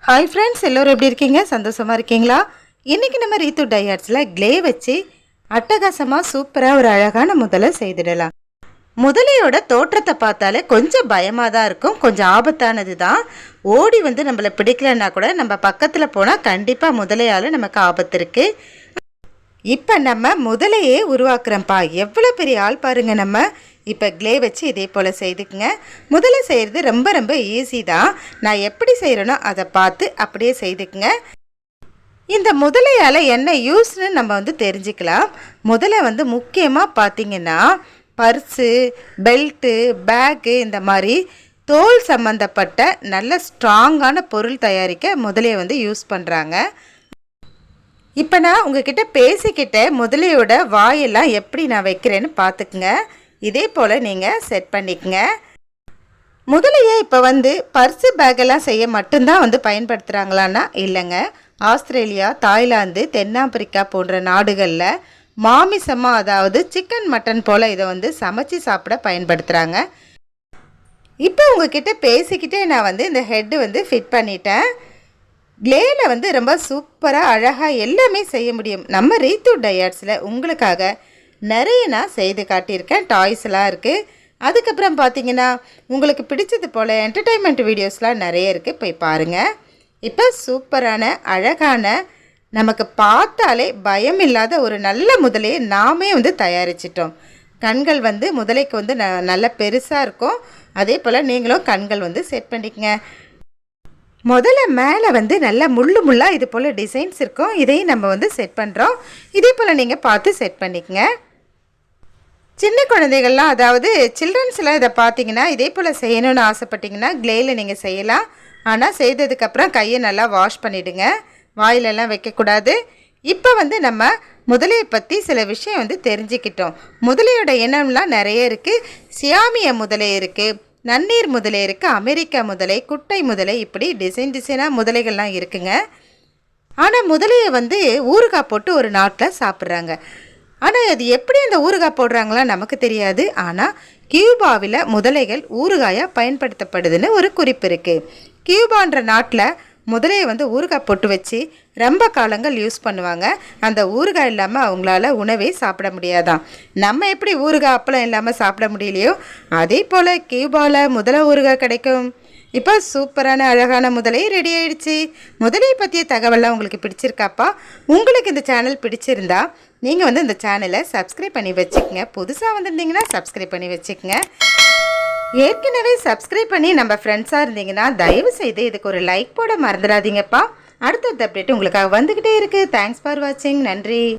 Hi friends, எல்லோரும் எப்படி இருக்கீங்க? சந்தோஷமாக இருக்கீங்களா? இன்றைக்கி நம்ம ரீத்து டையார்ட்ஸில் க்ளே வச்சு அட்டகாசமாக சூப்பராக ஒரு அழகான முதலை செய்திடலாம். முதலையோட தோற்றத்தை பார்த்தாலே கொஞ்சம் பயமாக தான் இருக்கும், கொஞ்சம் ஆபத்தானது தான். ஓடி வந்து நம்மளை பிடிக்கலன்னா கூட நம்ம பக்கத்தில் போனால் கண்டிப்பாக முதலையால் நமக்கு ஆபத்து இருக்குது. இப்போ நம்ம முதலையே உருவாக்குறோம்ப்பா. எவ்வளோ பெரிய ஆள் பாருங்க. நம்ம இப்போ க்ளே வச்சு இதே போல் செய்துக்குங்க. முதல்ல செய்கிறது ரொம்ப ரொம்ப ஈஸி தான். நான் எப்படி செய்கிறேனோ அதை பார்த்து அப்படியே செய்துக்குங்க. இந்த முதலையால் என்ன யூஸ்ன்னு நம்ம வந்து தெரிஞ்சுக்கலாம். முதல்ல வந்து முக்கியமாக பார்த்திங்கன்னா பர்ஸு, பெல்ட்டு, பேக்கு, இந்த மாதிரி தோல் சம்மந்தப்பட்ட நல்ல ஸ்ட்ராங்கான பொருள் தயாரிக்க முதலையை வந்து யூஸ் பண்ணுறாங்க. இப்போ நான் உங்ககிட்ட பேசிக்கிட்ட முதலையோட வாயெல்லாம் எப்படி நான் வைக்கிறேன்னு பார்த்துக்குங்க. இதே போல் நீங்கள் செட் பண்ணிக்கங்க. முதலையை இப்போ வந்து பர்ஸு பேக்கெல்லாம் செய்ய மட்டும்தான் வந்து பயன்படுத்துகிறாங்களான்னா இல்லைங்க. ஆஸ்திரேலியா, தாய்லாந்து, தென்னாப்பிரிக்கா போன்ற நாடுகளில் மாமிசமாக, அதாவது சிக்கன், மட்டன் போல் இதை வந்து சமைச்சு சாப்பிட பயன்படுத்துகிறாங்க. இப்போ உங்ககிட்ட பேசிக்கிட்டே நான் வந்து இந்த ஹெட்டு வந்து ஃபிட் பண்ணிட்டேன். க்ளேயில் வந்து ரொம்ப சூப்பராக அழகாக எல்லாமே செய்ய முடியும். நம்ம ரீத்து டையார்ட்ஸில் உங்களுக்காக நிறைய நான் செய்து காட்டியிருக்கேன். டாய்ஸ்லாம் இருக்குது. அதுக்கப்புறம் பார்த்தீங்கன்னா உங்களுக்கு பிடிச்சது போல் என்டர்டெயின்மெண்ட் வீடியோஸ்லாம் நிறைய இருக்குது, போய் பாருங்கள். இப்போ சூப்பரான அழகான நமக்கு பார்த்தாலே பயம் இல்லாத ஒரு நல்ல முதலையை நாமே வந்து தயாரிச்சிட்டோம். கண்கள் வந்து முதலைக்கு வந்து நல்ல பெருசாக இருக்கும். அதே போல் நீங்களும் கண்கள் வந்து செட் பண்ணிக்கங்க. முதல்ல மேலே வந்து நல்லா முள்ளாக இது போல் டிசைன்ஸ் இருக்கும். இதையும் நம்ம வந்து செட் பண்ணுறோம். இதே போல் நீங்கள் பார்த்து செட் பண்ணிக்கங்க. சின்ன குழந்தைகள்லாம், அதாவது சில்ட்ரன்ஸ்லாம் இதை பார்த்தீங்கன்னா இதே போல் செய்யணும்னு ஆசைப்பட்டிங்கன்னா க்ளேயில் நீங்கள் செய்யலாம். ஆனால் செய்ததுக்கப்புறம் கையை நல்லா வாஷ் பண்ணிவிடுங்க. வாயிலெல்லாம் வைக்கக்கூடாது. இப்போ வந்து நம்ம முதலையை பற்றி சில விஷயம் வந்து தெரிஞ்சுக்கிட்டோம். முதலையோட இனம்லாம் நிறைய இருக்குது. சியாமிய முதலை இருக்குது, நன்னீர் முதலை இருக்குது, அமெரிக்கா முதலை, குட்டை முதலை, இப்படி டிசைனாக முதலைகள்லாம் இருக்குங்க. ஆனால் முதலையை வந்து ஊறுகாய் போட்டு ஒரு நாட்டில் சாப்பிட்றாங்க. ஆனால் அது எப்படி அந்த ஊறுகாய் போடுறாங்களா நமக்கு தெரியாது. ஆனால் கியூபாவில் முதலைகள் ஊறுகாயாக பயன்படுத்தப்படுதுன்னு ஒரு குறிப்பு இருக்குது. கியூபான்ற நாட்டில் முதலையை வந்து ஊறுகாய் போட்டு வச்சு ரொம்ப காலங்கள் யூஸ் பண்ணுவாங்க. அந்த ஊறுகாய் இல்லாமல் அவங்களால உணவே சாப்பிட முடியாதான். நம்ம எப்படி ஊறுகாய் அப்பளம் இல்லாமல் சாப்பிட முடியலையோ அதே போல் கியூபாவில் முதலை ஊறுகாய் கிடைக்கும். இப்போ சூப்பரான அழகான முதலை ரெடி ஆயிடுச்சு. முதலையை பற்றிய தகவலாம் உங்களுக்கு பிடிச்சிருக்காப்பா? உங்களுக்கு இந்த சேனல் பிடிச்சிருந்தா நீங்கள் வந்து இந்த சேனலை சப்ஸ்கிரைப் பண்ணி வச்சுக்கோங்க. புதுசாக வந்திருந்தீங்கன்னா சப்ஸ்கிரைப் பண்ணி வச்சுக்கோங்க. ஏற்கனவே சப்ஸ்கிரைப் பண்ணி நம்ம ஃப்ரெண்ட்ஸாக இருந்தீங்கன்னா தயவு செய்து இதுக்கு ஒரு லைக் போட மறந்துடாதீங்கப்பா. அடுத்தடுத்த அப்டேட் உங்களுக்காக வந்துக்கிட்டே இருக்குது. தேங்க்ஸ் ஃபார் வாட்சிங். நன்றி.